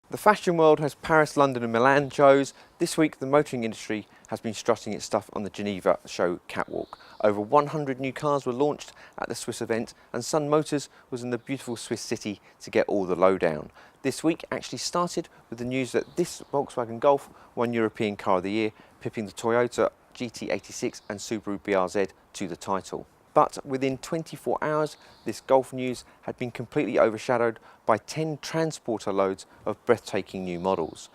The fashion world has Paris, London and Milan shows. This week the motoring industry has been strutting its stuff on the Geneva show catwalk. Over 100 new cars were launched at the Swiss event, and Sun Motors was in the beautiful Swiss city to get all the lowdown. This week actually started with the news that this Volkswagen Golf won European Car of the Year, pipping the Toyota GT86 and Subaru BRZ to the title. But within 24 hours, this Golf news had been completely overshadowed by 10 transporter loads of breathtaking new models.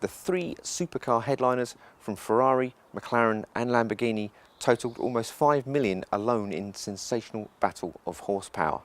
The three supercar headliners from Ferrari, McLaren and Lamborghini totaled almost 5 million alone in sensational battle of horsepower.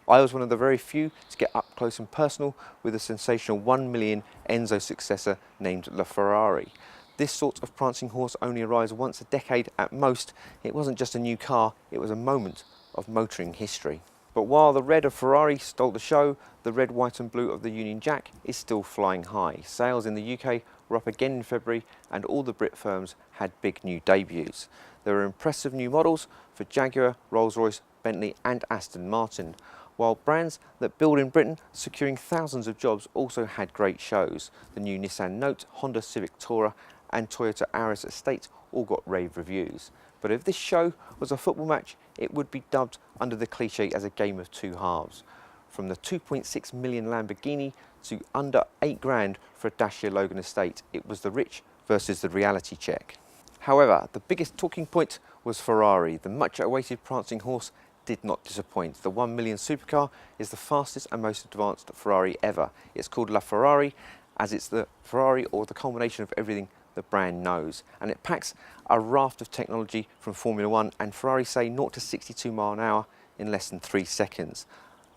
I was one of the very few to get up close and personal with the sensational 1 million Enzo successor named Ferrari. This sort of prancing horse only arrives once a decade at most. It wasn't just a new car, it was a moment of motoring history. But while the red of Ferrari stole the show, the red, white and blue of the Union Jack is still flying high. Sales in the UK were up again in February and all the Brit firms had big new debuts. There were impressive new models for Jaguar, Rolls-Royce, Bentley and Aston Martin, while brands that build in Britain, securing thousands of jobs, also had great shows. The new Nissan Note, Honda Civic Tourer and Toyota Aris Estate all got rave reviews. But if this show was a football match, it would be dubbed under the cliche as a game of two halves. From the 2.6 million Lamborghini to under 8 grand for a Dacia Logan Estate, it was the rich versus the reality check. However, the biggest talking point was Ferrari. The much awaited prancing horse did not disappoint. The 1 million supercar is the fastest and most advanced Ferrari ever. It's called La Ferrari as it's the Ferrari, or the culmination of everything the brand knows, and it packs a raft of technology from Formula 1, and Ferrari say 0 to 62 miles an hour in less than 3 seconds.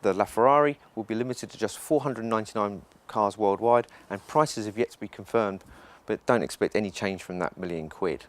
The LaFerrari will be limited to just 499 cars worldwide, and prices have yet to be confirmed, but don't expect any change from that £1,000,000.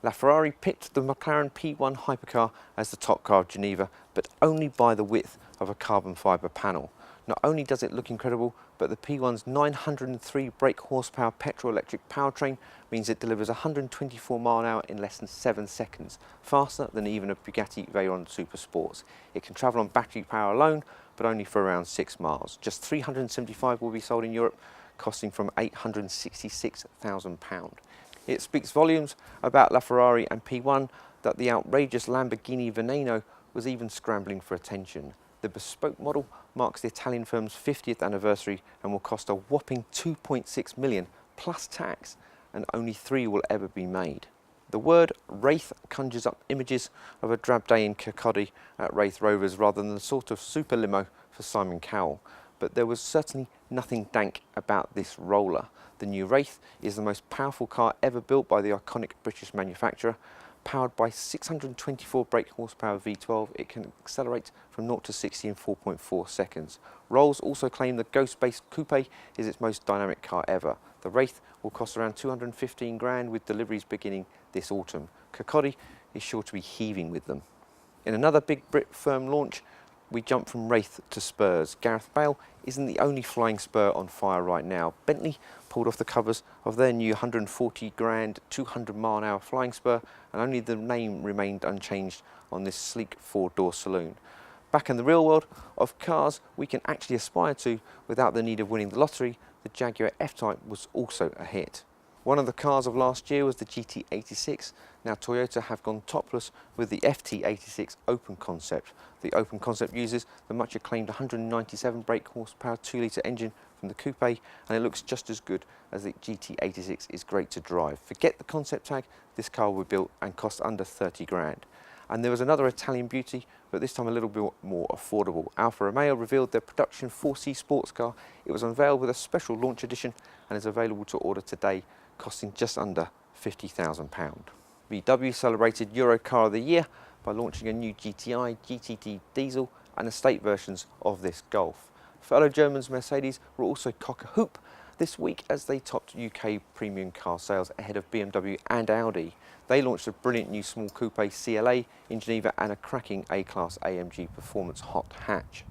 LaFerrari picked the McLaren P1 hypercar as the top car of Geneva, but only by the width of a carbon fibre panel. Not only does it look incredible, but the P1's 903 brake horsepower petrol-electric powertrain means it delivers 124 miles an hour in less than 7 seconds, faster than even a Bugatti Veyron Super Sports. It can travel on battery power alone, but only for around 6 miles. Just 375 will be sold in Europe, costing from £866,000. It speaks volumes about LaFerrari and P1 that the outrageous Lamborghini Veneno was even scrambling for attention. The bespoke model marks the Italian firm's 50th anniversary and will cost a whopping 2.6 million plus tax, and only 3 will ever be made. The word Wraith conjures up images of a drab day in Kirkcaldy at Wraith Rovers rather than the sort of super limo for Simon Cowell. But there was certainly nothing dank about this roller. The new Wraith is the most powerful car ever built by the iconic British manufacturer. Powered by 624 brake horsepower V12, it can accelerate from 0 to 60 in 4.4 seconds. Rolls also claim the Ghost-based coupe is its most dynamic car ever. The Wraith will cost around 215 grand, with deliveries beginning this autumn. Kirkcaldy is sure to be heaving with them. In another big Brit firm launch, we jump from Wraith to Spurs. Gareth Bale isn't the only flying spur on fire right now. Bentley pulled off the covers of their new 140 grand, 200 mile an hour flying spur, and only the name remained unchanged on this sleek 4-door saloon. Back in the real world of cars we can actually aspire to without the need of winning the lottery, the Jaguar F-Type was also a hit. One of the cars of last year was the GT86. Now Toyota have gone topless with the FT86 Open Concept. The Open Concept uses the much acclaimed 197 brake horsepower 2-litre engine from the coupe, and it looks just as good as the GT86 is great to drive. Forget the concept tag, this car will be built and cost under 30 grand. And there was another Italian beauty, but this time a little bit more affordable. Alfa Romeo revealed their production 4C sports car. It was unveiled with a special launch edition and is available to order today, costing just under £50,000. VW celebrated Euro Car of the Year by launching a new GTI, GTD diesel and estate versions of this Golf. Fellow Germans Mercedes were also cock-a-hoop this week as they topped UK premium car sales ahead of BMW and Audi. They launched a brilliant new small coupe CLA in Geneva and a cracking A-Class AMG Performance hot hatch.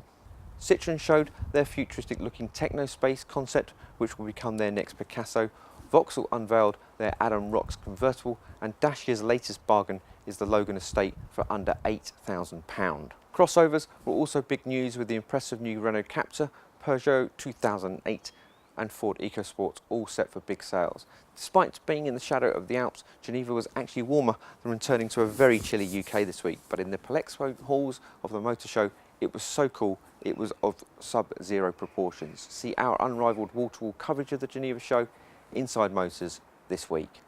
Citroën showed their futuristic-looking techno-space concept, which will become their next Picasso. Vauxhall unveiled their Adam Rocks convertible, and Dacia's latest bargain is the Logan Estate for under £8,000. Crossovers were also big news with the impressive new Renault Captur, Peugeot 2008 and Ford EcoSports all set for big sales. Despite being in the shadow of the Alps, Geneva was actually warmer than returning to a very chilly UK this week. But in the Palexpo halls of the motor show, it was so cool, it was of sub-zero proportions. See our unrivaled wall-to-wall coverage of the Geneva show inside Motors this week.